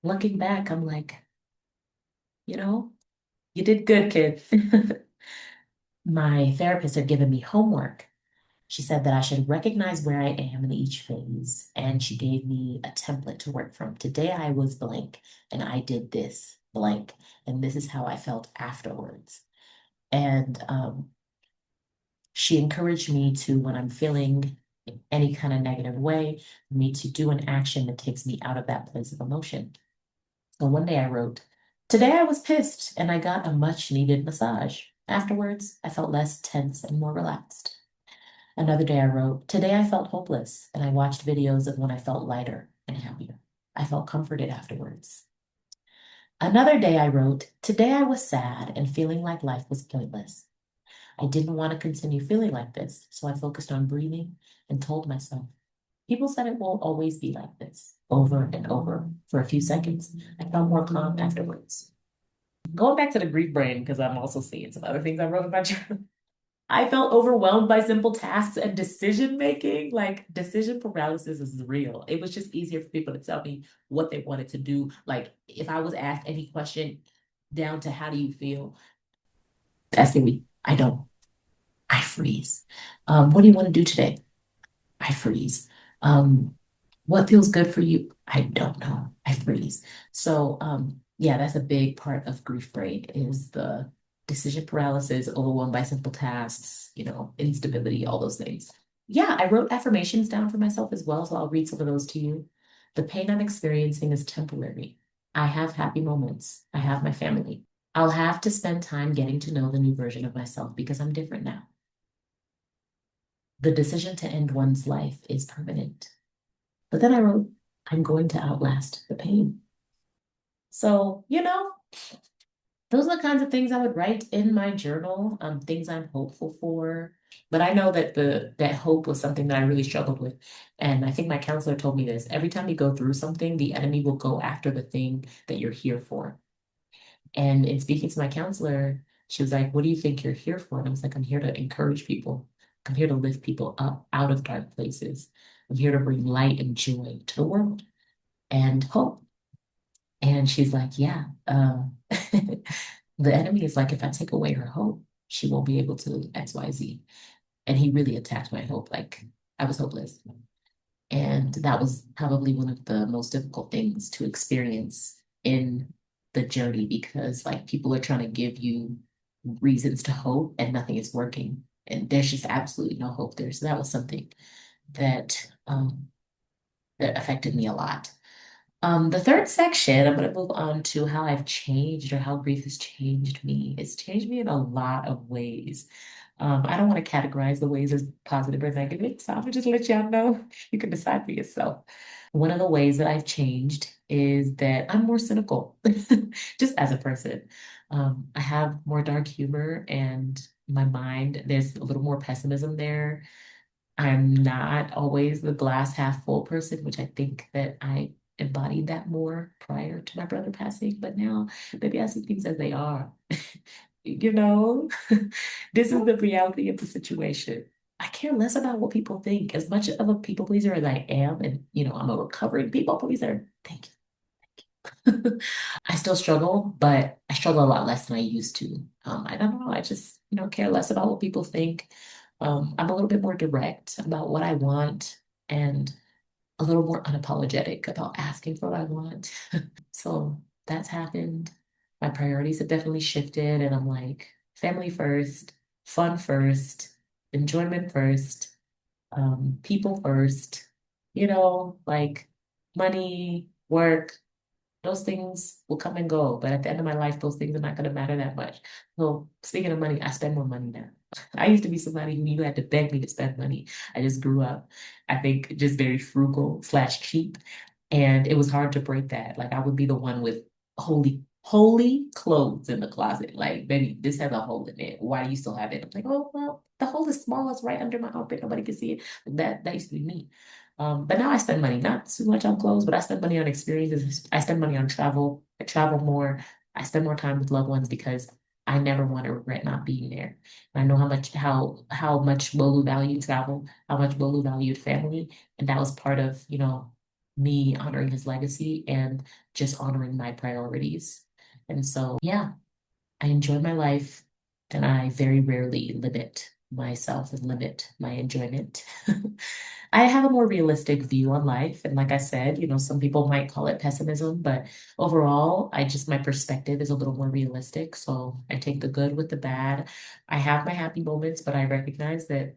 Speaker 1: Looking back, I'm like, you did good, kid. My therapist had given me homework. She said that I should recognize where I am in each phase, and she gave me a template to work from. Today I was blank, and I did this blank, and this is how I felt afterwards. And she encouraged me to, when I'm feeling any kind of negative way, for me to do an action that takes me out of that place of emotion. So one day I wrote, "Today I was pissed, and I got a much needed massage. Afterwards, I felt less tense and more relaxed." Another day I wrote, "Today I felt hopeless and I watched videos of when I felt lighter and happier. I felt comforted afterwards." Another day I wrote, "Today I was sad and feeling like life was pointless. I didn't want to continue feeling like this, so I focused on breathing and told myself, people said it won't always be like this." Over and over for a few seconds, I felt more calm afterwards. Going back to the grief brain, because I'm also seeing some other things I wrote in my journal. I felt overwhelmed by simple tasks and decision making. Like, decision paralysis is real. It was just easier for people to tell me what they wanted to do. Like, if I was asked any question down to "how do you feel?" asking me, I don't. I freeze. What do you want to do today? I freeze. What feels good for you? I don't know. I freeze. So, yeah, that's a big part of grief brain, is the decision paralysis, overwhelmed by simple tasks, instability, all those things. Yeah, I wrote affirmations down for myself as well, so I'll read some of those to you. The pain I'm experiencing is temporary. I have happy moments. I have my family. I'll have to spend time getting to know the new version of myself because I'm different now. The decision to end one's life is permanent. But then I wrote, I'm going to outlast the pain. So, those are the kinds of things I would write in my journal, things I'm hopeful for. But I know that that hope was something that I really struggled with. And I think my counselor told me this. Every time you go through something, the enemy will go after the thing that you're here for. And in speaking to my counselor, she was like, "What do you think you're here for?" And I was like, "I'm here to encourage people. I'm here to lift people up out of dark places. I'm here to bring light and joy to the world and hope." And she's like, "Yeah, the enemy is like, if I take away her hope, she won't be able to XYZ." And he really attacked my hope. Like, I was hopeless. And that was probably one of the most difficult things to experience in the journey, because like people are trying to give you reasons to hope and nothing is working. And there's just absolutely no hope there. So that was something that that affected me a lot. The third section, I'm going to move on to how I've changed, or how grief has changed me. It's changed me in a lot of ways. I don't want to categorize the ways as positive or negative, so I'm gonna just let y'all know. You can decide for yourself. One of the ways that I've changed is that I'm more cynical, just as a person. I have more dark humor and my mind, there's a little more pessimism there. I'm not always the glass half full person, which I think that I embodied that more prior to my brother passing. But now, maybe I see things as they are. You know, this is the reality of the situation. I care less about what people think. As much of a people pleaser as I am, and I'm a recovering people pleaser. Thank you. I still struggle, but I struggle a lot less than I used to. I don't know. I just, care less about what people think. I'm a little bit more direct about what I want and a little more unapologetic about asking for what I want. So that's happened. My priorities have definitely shifted, and I'm like, family first, fun first, enjoyment first, people first, like money, work, those things will come and go. But at the end of my life, those things are not going to matter that much. So speaking of money, I spend more money now. I used to be somebody who you had to beg me to spend money. I just grew up, I think, just very frugal slash cheap. And it was hard to break that. Like I would be the one with holy clothes in the closet. Like, baby, this has a hole in it. Why do you still have it? I'm like, oh well, the hole is small. It's right under my armpit. Nobody can see it. That used to be me. But now I spend money, not too much on clothes, but I spend money on experiences. I spend money on travel. I travel more. I spend more time with loved ones because I never want to regret not being there. And I know how much Gbolu valued travel, how much Gbolu valued family, and that was part of me honoring his legacy and just honoring my priorities. And so, yeah, I enjoy my life and I very rarely limit myself and limit my enjoyment. I have a more realistic view on life. And like I said, some people might call it pessimism, but overall, my perspective is a little more realistic. So I take the good with the bad. I have my happy moments, but I recognize that,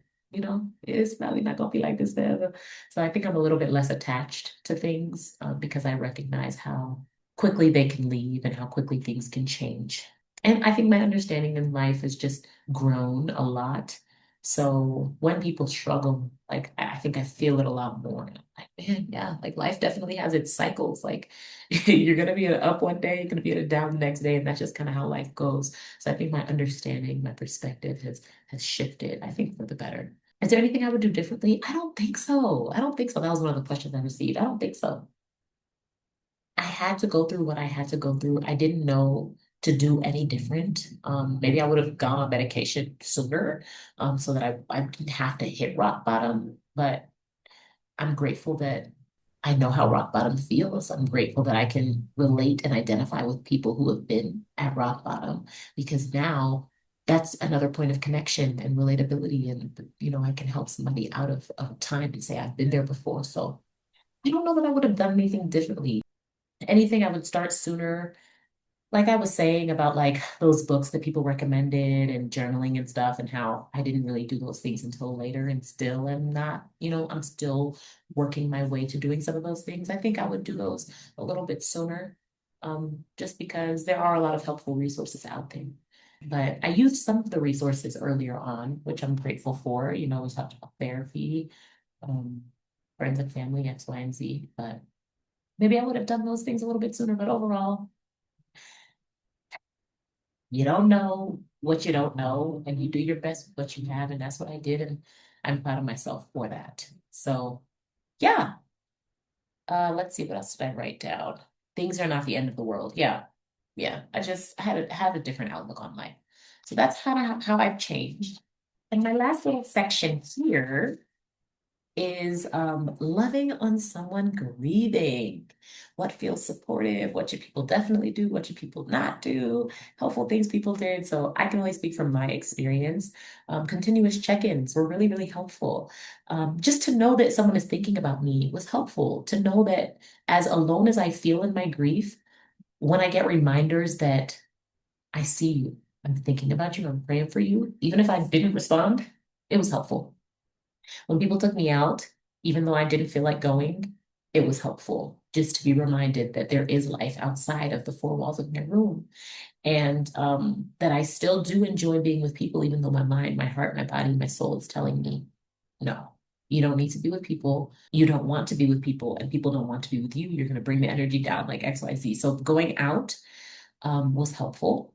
Speaker 1: it's probably not going to be like this forever. So I think I'm a little bit less attached to things because I recognize how quickly they can leave and how quickly things can change. And I think my understanding in life has just grown a lot. So when people struggle, like I think I feel it a lot more. And I'm like, man, yeah, like life definitely has its cycles. Like you're gonna be at an up one day, you're gonna be at a down the next day, and that's just kind of how life goes. So I think my understanding, my perspective has shifted, I think, for the better. Is there anything I would do differently? I don't think so. I don't think so. That was one of the questions I received. I don't think so. I had to go through what I had to go through. I didn't know to do any different. Maybe I would have gone on medication sooner, so that I didn't have to hit rock bottom. But I'm grateful that I know how rock bottom feels. I'm grateful that I can relate and identify with people who have been at rock bottom because now that's another point of connection and relatability. And, I can help somebody out of time and say, I've been there before. So I don't know that I would have done anything differently. Anything I would start sooner, like I was saying about like those books that people recommended and journaling and stuff, and how I didn't really do those things until later and still am not, I'm still working my way to doing some of those things. I think I would do those a little bit sooner, just because there are a lot of helpful resources out there. But I used some of the resources earlier on, which I'm grateful for. We talked about therapy, um, friends and family, X, Y, and Z. But maybe I would have done those things a little bit sooner, but overall, you don't know what you don't know, and you do your best with what you have, and that's what I did, and I'm proud of myself for that. So, yeah. Let's see, what else did I write down? Things are not the end of the world. Yeah, yeah. I had a different outlook on life. So that's how I've changed. And my last little section here is loving on someone grieving. What feels supportive? What should people definitely do? What should people not do? Helpful things people did. So I can only speak from my experience. Continuous check-ins were really, really helpful. Just to know that someone is thinking about me was helpful. To know that as alone as I feel in my grief, when I get reminders that I see you, I'm thinking about you, I'm praying for you, even if I didn't respond, it was helpful. When people took me out, even though I didn't feel like going, it was helpful. just to be reminded that there is life outside of the four walls of my room. And that I still do enjoy being with people, even though my mind, my heart, my body, my soul is telling me, no, you don't need to be with people. You don't want to be with people, and people don't want to be with you. You're going to bring the energy down like XYZ. So going out was helpful.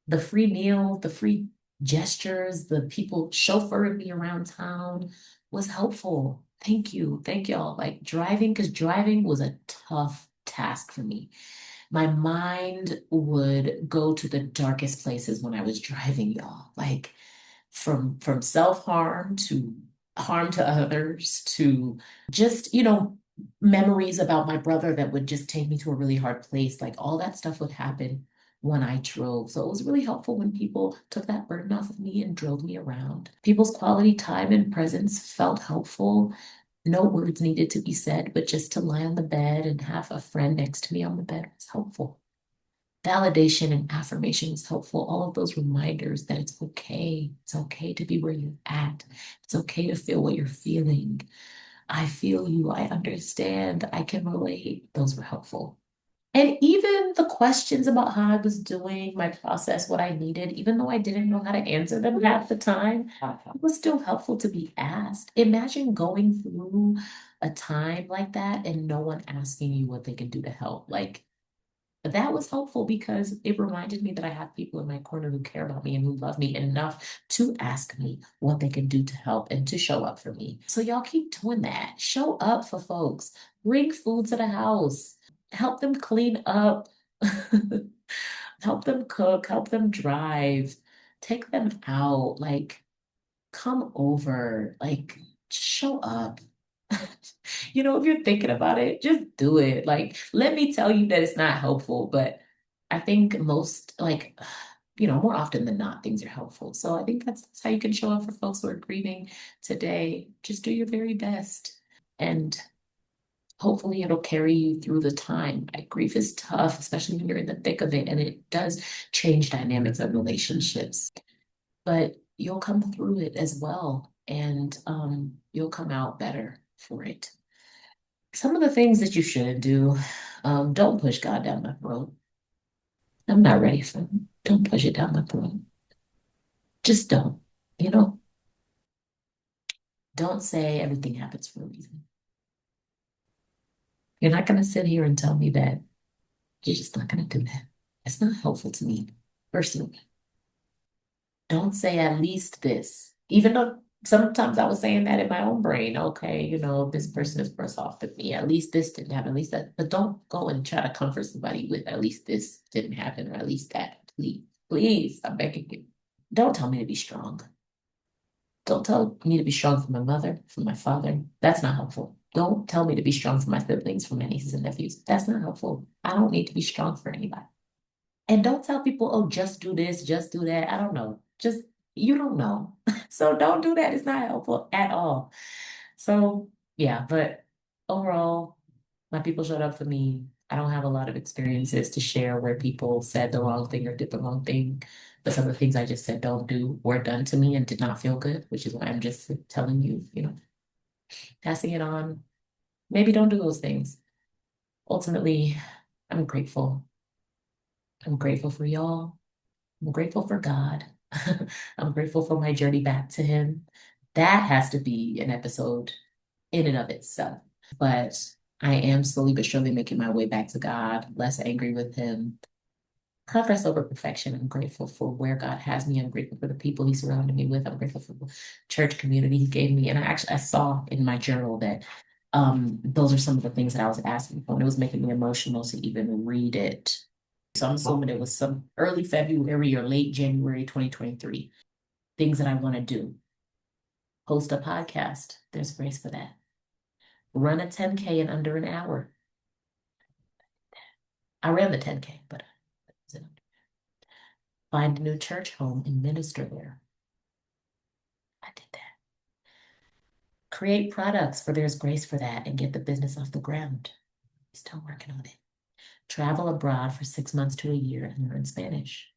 Speaker 1: The free meal, the free gestures, the people chauffeuring me around town was helpful. Thank you. Thank y'all. Like driving, because driving was a tough task for me. My mind would go to the darkest places when I was driving, y'all. Like from self-harm to harm to others to just, memories about my brother that would just take me to a really hard place. Like all that stuff would happen when I drove. So it was really helpful when people took that burden off of me and drove me around. People's quality time and presence felt helpful. No words needed to be said, but just to lie on the bed and have a friend next to me on the bed was helpful. Validation and affirmation is helpful. All of those reminders that it's okay. It's okay to be where you're at. It's okay to feel what you're feeling. I feel you. I understand. I can relate. Those were helpful. And even the questions about how I was doing, my process, what I needed, even though I didn't know how to answer them half the time, it was still helpful to be asked. Imagine going through a time like that and no one asking you what they can do to help. Like, that was helpful because it reminded me that I have people in my corner who care about me and who love me enough to ask me what they can do to help and to show up for me. So y'all keep doing that. Show up for folks. Bring food to the house. Help them clean up. Help them cook. Help them drive. Take them out. Like, come over. Like, show up. If you're thinking about it, just do it. Like, let me tell you that it's not helpful, but I think most, like, more often than not, things are helpful. So I think that's how you can show up for folks who are grieving today. Just do your very best. And hopefully it'll carry you through the time. Like, grief is tough, especially when you're in the thick of it, and it does change dynamics of relationships. But you'll come through it as well, and you'll come out better for it. Some of the things that you shouldn't do, don't push God down my throat. I'm not ready for it. Don't push it down my throat. Just don't, you know? Don't say everything happens for a reason. You're not going to sit here and tell me that. You're just not going to do that. It's not helpful to me personally. Don't say at least this, even though sometimes I was saying that in my own brain. Okay, this person is worse off than me. At least this didn't happen. At least that. But don't go and try to comfort somebody with at least this didn't happen or at least that. Please, please, I'm begging you. Don't tell me to be strong. Don't tell me to be strong for my mother, for my father. That's not helpful. Don't tell me to be strong for my siblings, for my nieces and nephews. That's not helpful. I don't need to be strong for anybody. And don't tell people, oh, just do this, just do that. I don't know. You don't know. So don't do that. It's not helpful at all. So, yeah, but overall, my people showed up for me. I don't have a lot of experiences to share where people said the wrong thing or did the wrong thing. But some of the things I just said don't do were done to me and did not feel good, which is why I'm just telling you, passing it on. Maybe don't do those things. Ultimately, I'm grateful. I'm grateful for y'all. I'm grateful for God. I'm grateful for my journey back to Him. That has to be an episode in and of itself. But I am slowly but surely making my way back to God, less angry with Him. Progress over perfection. I'm grateful for where God has me. I'm grateful for the people He surrounded me with. I'm grateful for the church community He gave me. And I saw in my journal that those are some of the things that I was asking for. And it was making me emotional to even read it. So I'm assuming it was some early February or late January 2023. Things that I want to do. Host a podcast. There's grace for that. Run a 10K in under an hour. I ran the 10K, but find a new church home and minister there. I did that. Create products for there's grace for that and get the business off the ground. Still working on it. Travel abroad for 6 months to a year and learn Spanish.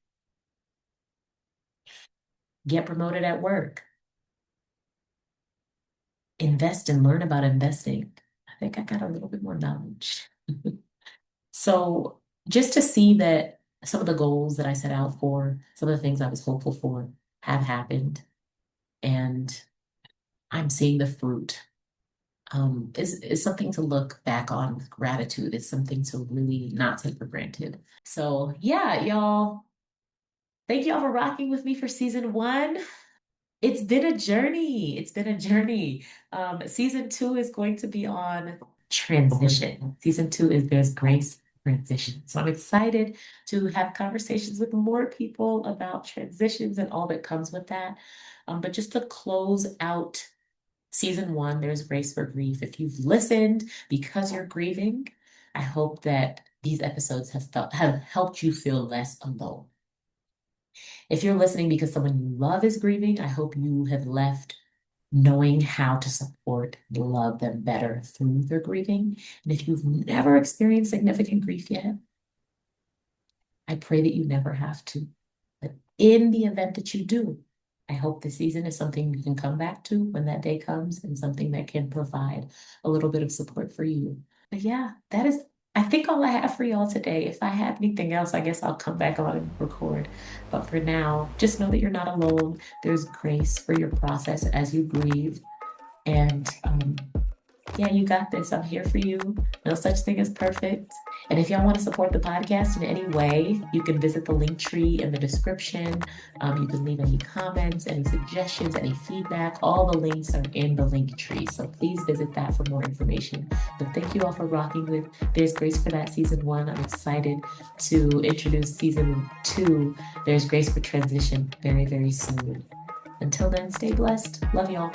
Speaker 1: Get promoted at work. Invest and learn about investing. I think I got a little bit more knowledge. So just to see that some of the goals that I set out for, some of the things I was hopeful for have happened, and I'm seeing the fruit, is something to look back on with gratitude. It's something to really not take for granted. So yeah, y'all, thank y'all for rocking with me for season one. It's been a journey. It's been a journey. Season two is going to be on transition. Season two is There's Grace Transition. So I'm excited to have conversations with more people about transitions and all that comes with that. But just to close out season one, There's Grace for Grief. If you've listened because you're grieving, I hope that these episodes have helped you feel less alone. If you're listening because someone you love is grieving, I hope you have left knowing how to support and love them better through their grieving. And if you've never experienced significant grief yet, I pray that you never have to. But in the event that you do, I hope this season is something you can come back to when that day comes, and something that can provide a little bit of support for you. But yeah, that is, I think, all I have for y'all today. If I have anything else, I guess I'll come back on and record. But for now, just know that you're not alone. There's grace for your process as you grieve. And yeah, you got this. I'm here for you. No such thing as perfect. And if y'all want to support the podcast in any way, you can visit the link tree in the description. You can leave any comments, any suggestions, any feedback. All the links are in the link tree. So please visit that for more information. But thank you all for rocking with There's Grace for That season one. I'm excited to introduce season two, There's Grace for Transition, very, very soon. Until then, stay blessed. Love y'all.